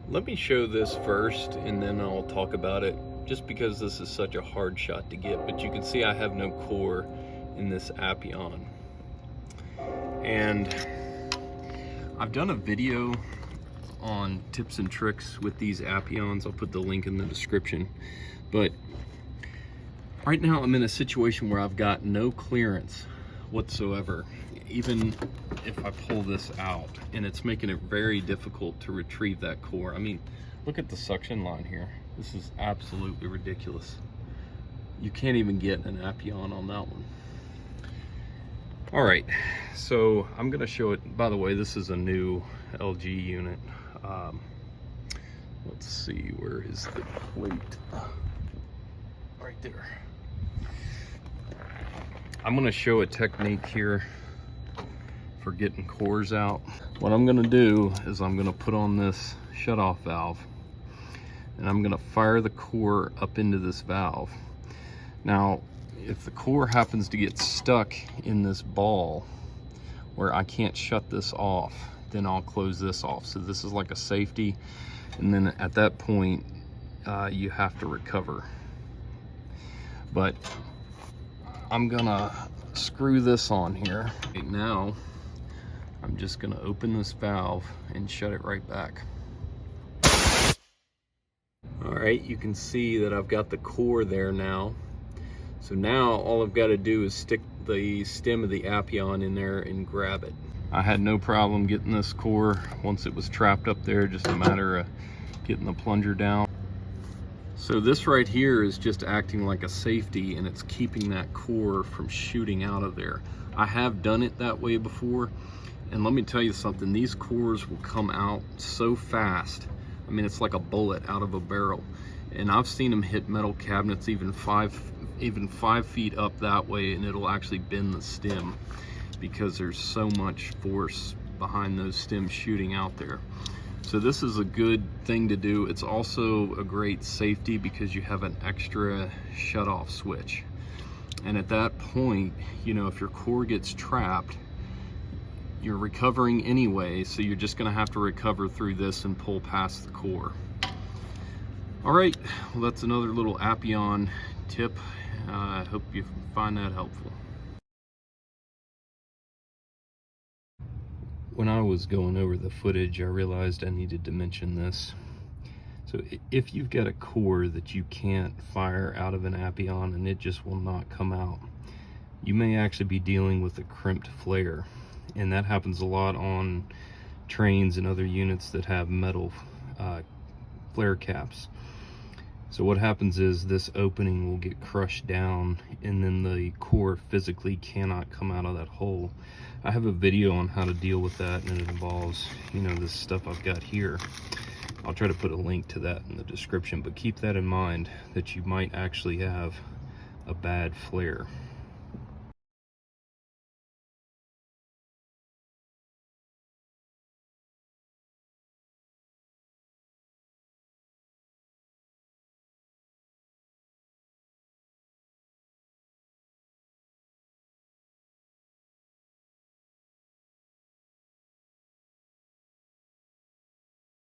Let me show this first and then I'll talk about it, just because this is such a hard shot to get. But you can see I have no core in this Appion. And I've done a video on tips and tricks with these Appions. I'll put the link in the description. But right now I'm in a situation where I've got no clearance whatsoever, even if I pull this out, and it's making it very difficult to retrieve that core. I mean, look at the suction line here. This is absolutely ridiculous. You can't even get an Appion on that one. All right, so I'm gonna show it. By the way, this is a new LG unit. Let's see, where is the plate? Right there. I'm gonna show a technique here for getting cores out. What I'm gonna do is I'm gonna put on this shutoff valve and I'm gonna fire the core up into this valve. Now, if the core happens to get stuck in this ball where I can't shut this off, then I'll close this off. So this is like a safety, and then at that point you have to recover. But I'm gonna screw this on here. Right now, I'm just gonna open this valve and shut it right back. All right, you can see that I've got the core there now. So now all I've got to do is stick the stem of the Appion in there and grab it. I had no problem getting this core once it was trapped up there, just a matter of getting the plunger down. So this right here is just acting like a safety, and it's keeping that core from shooting out of there. I have done it that way before, and let me tell you something, these cores will come out so fast. I mean, it's like a bullet out of a barrel. And I've seen them hit metal cabinets even five feet up that way, and it'll actually bend the stem because there's so much force behind those stems shooting out there. So this is a good thing to do. It's also a great safety because you have an extra shut-off switch. And at that point, you know, if your core gets trapped, you're recovering anyway, so you're just gonna have to recover through this and pull past the core. All right, well, that's another little Appion tip. I hope you find that helpful. When I was going over the footage, I realized I needed to mention this. So if you've got a core that you can't fire out of an Appion and it just will not come out, you may actually be dealing with a crimped flare. And that happens a lot on trains and other units that have metal flare caps. So what happens is this opening will get crushed down, and then the core physically cannot come out of that hole. I have a video on how to deal with that, and it involves, you know, this stuff I've got here. I'll try to put a link to that in the description, but keep that in mind that you might actually have a bad flare.